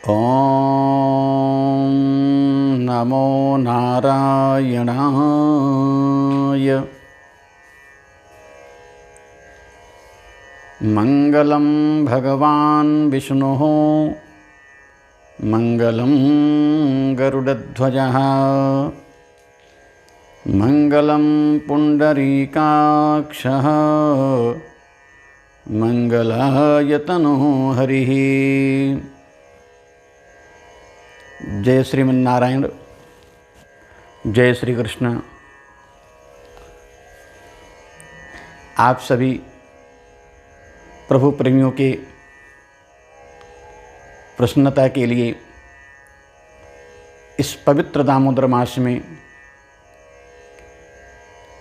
ॐ नमो नारायणाय। मङ्गलं भगवान् विष्णुः मङ्गलं गरुडध्वजः मङ्गलं पुण्डरीकाक्षः मङ्गलाय तनुः हरिः। जय श्रीमन्नारायण, जय श्री कृष्ण। आप सभी प्रभु प्रेमियों के प्रसन्नता के लिए इस पवित्र दामोदर मास में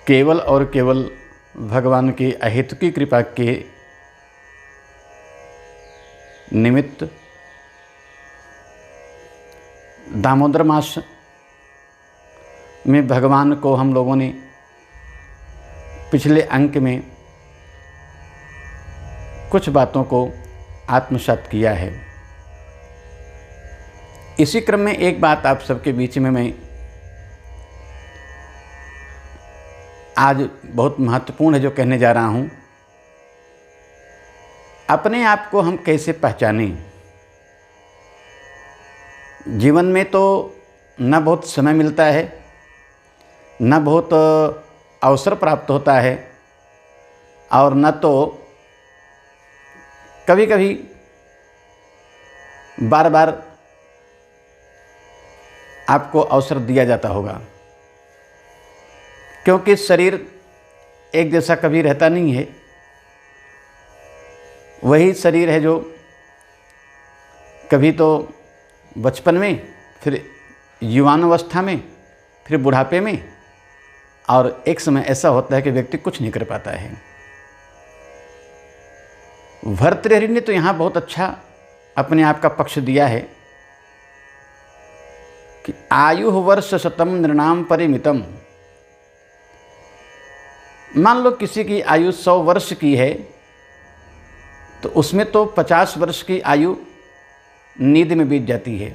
केवल और केवल भगवान के अहेतुकी कृपा के निमित्त दामोदर मास में भगवान को हम लोगों ने पिछले अंक में कुछ बातों को आत्मसात किया है। इसी क्रम में एक बात आप सबके बीच में मैं आज बहुत महत्वपूर्ण है जो कहने जा रहा हूँ। अपने आप को हम कैसे पहचानें। जीवन में तो न बहुत समय मिलता है, न बहुत अवसर प्राप्त होता है, और न तो कभी कभी बार बार आपको अवसर दिया जाता होगा, क्योंकि शरीर एक जैसा कभी रहता नहीं है। वही शरीर है जो कभी तो बचपन में, फिर युवानावस्था में, फिर बुढ़ापे में, और एक समय ऐसा होता है कि व्यक्ति कुछ नहीं कर पाता है। भर्तृहरि ने तो यहाँ बहुत अच्छा अपने आप का पक्ष दिया है कि आयु वर्ष शतम नृणाम परिमितम। मान लो किसी की आयु 100 वर्ष की है, तो उसमें तो 50 वर्ष की आयु नींद में बीत जाती है।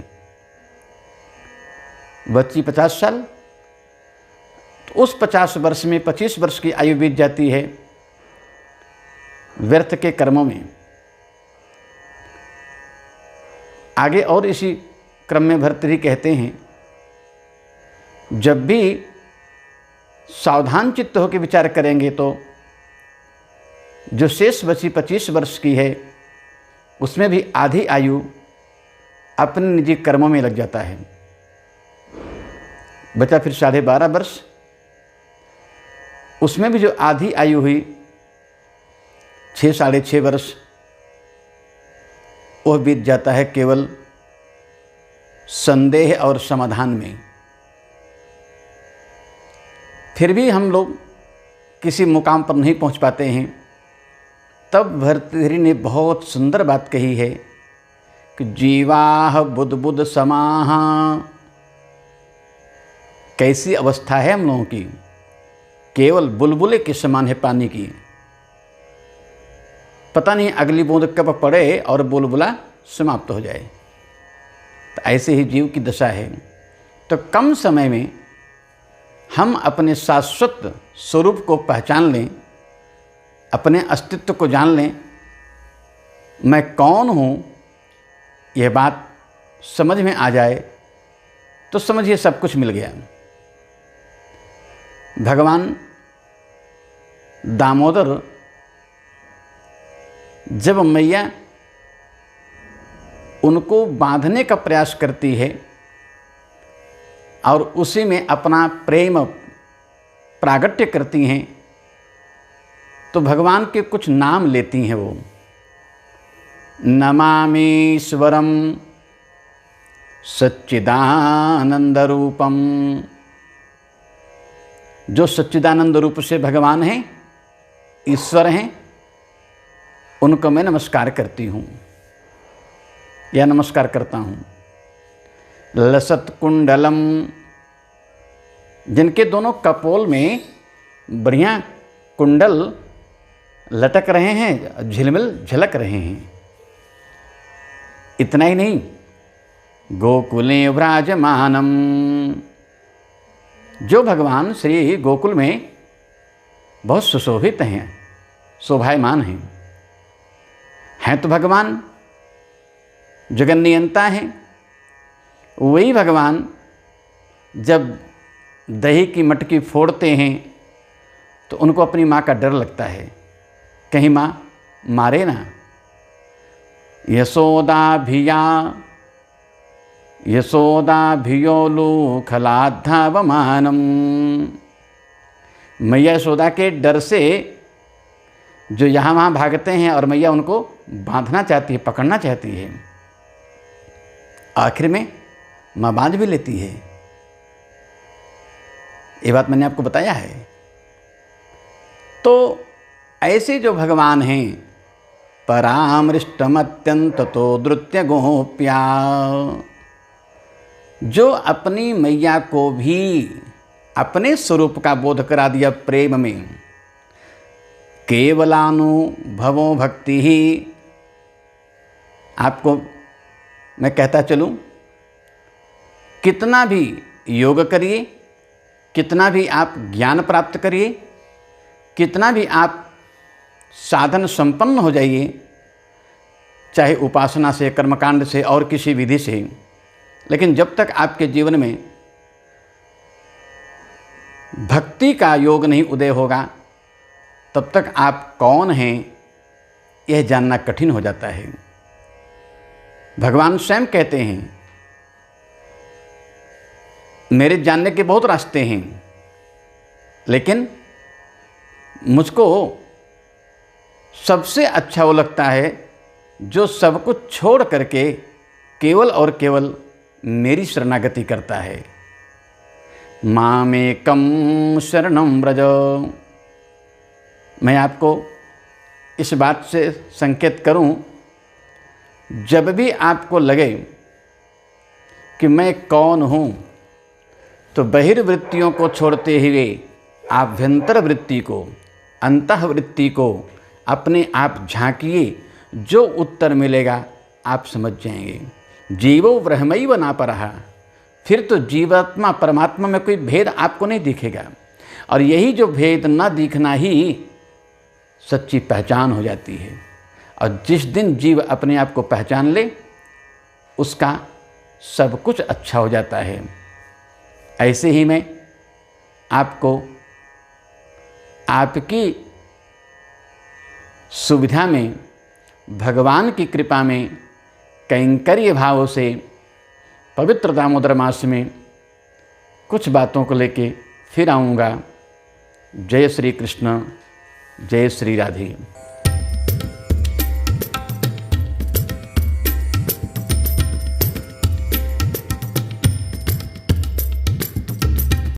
बच्ची 50 साल, तो उस 50 वर्ष में 25 वर्ष की आयु बीत जाती है व्यर्थ के कर्मों में। आगे और इसी क्रम में भर्तृहरि कहते हैं, जब भी सावधान चित्त होकर विचार करेंगे तो जो शेष बची 25 वर्ष की है, उसमें भी आधी आयु अपने निजी कर्मों में लग जाता है। बचा फिर 12.5 वर्ष, उसमें भी जो आधी आयु हुई 6 साढ़े 6 वर्ष, वह बीत जाता है केवल संदेह और समाधान में। फिर भी हम लोग किसी मुकाम पर नहीं पहुंच पाते हैं। तब भर्तृहरि ने बहुत सुंदर बात कही है कि जीवाह बुद्ध बुद्ध समाह। कैसी अवस्था है हम लोगों की, केवल बुलबुले के समान है पानी की। पता नहीं अगली बूंद कब पड़े और बुलबुला समाप्त हो जाए। तो ऐसे ही जीव की दशा है। तो कम समय में हम अपने शाश्वत स्वरूप को पहचान लें, अपने अस्तित्व को जान लें। मैं कौन हूँ, यह बात समझ में आ जाए तो समझिए सब कुछ मिल गया। भगवान दामोदर जब मैया उनको बांधने का प्रयास करती है और उसी में अपना प्रेम प्रागट्य करती हैं, तो भगवान के कुछ नाम लेती हैं वो। नमामीश्वरम सच्चिदानंद रूपम। जो सच्चिदानंद रूप से भगवान हैं, ईश्वर हैं, उनको मैं नमस्कार करती हूँ या नमस्कार करता हूँ। लसत कुंडलम, जिनके दोनों कपोल में बढ़िया कुंडल लटक रहे हैं, झिलमिल झलक रहे हैं। इतना ही नहीं, गोकुले व्राजमानम। जो भगवान श्री गोकुल में बहुत सुशोभित हैं, शोभायमान हैं तो भगवान जगन नियंता हैं। वही भगवान जब दही की मटकी फोड़ते हैं तो उनको अपनी माँ का डर लगता है, कहीं माँ मारे ना। यशोदाभियोलूखलाद्धावमानम। मैया यशोदा के डर से जो यहाँ वहाँ भागते हैं और मैया उनको बांधना चाहती है, पकड़ना चाहती है। आखिर में माँ बांध भी लेती है। ये बात मैंने आपको बताया है। तो ऐसे जो भगवान हैं, परामृष्टमत्यंत तो द्रुत्य गोप्या, जो अपनी मैया को भी अपने स्वरूप का बोध करा दिया प्रेम में। केवलानुभवो भक्ति ही। आपको मैं कहता चलूं, कितना भी योग करिए, कितना भी आप ज्ञान प्राप्त करिए, कितना भी आप साधन संपन्न हो जाइए, चाहे उपासना से, कर्मकांड से और किसी विधि से, लेकिन जब तक आपके जीवन में भक्ति का योग नहीं उदय होगा, तब तक आप कौन हैं यह जानना कठिन हो जाता है। भगवान स्वयं कहते हैं, मेरे जानने के बहुत रास्ते हैं, लेकिन मुझको सबसे अच्छा वो लगता है जो सब कुछ छोड़ करके केवल और केवल मेरी शरणागति करता है। मामेकं शरणं व्रज। मैं आपको इस बात से संकेत करूं, जब भी आपको लगे कि मैं कौन हूं, तो बहिर्वृत्तियों को छोड़ते हुए आभ्यंतर वृत्ति को, अंतःवृत्ति को अपने आप झांकिए। जो उत्तर मिलेगा आप समझ जाएंगे। जीवो ब्रह्मैव नापरः। फिर तो जीवात्मा परमात्मा में कोई भेद आपको नहीं दिखेगा, और यही जो भेद न दिखना ही सच्ची पहचान हो जाती है। और जिस दिन जीव अपने आप को पहचान ले, उसका सब कुछ अच्छा हो जाता है। ऐसे ही मैं आपको आपकी सुविधा में, भगवान की कृपा में, कैंकर्य भाव से पवित्र दामोदर मास में कुछ बातों को लेके फिर आऊँगा। जय श्री कृष्ण, जय श्री राधे।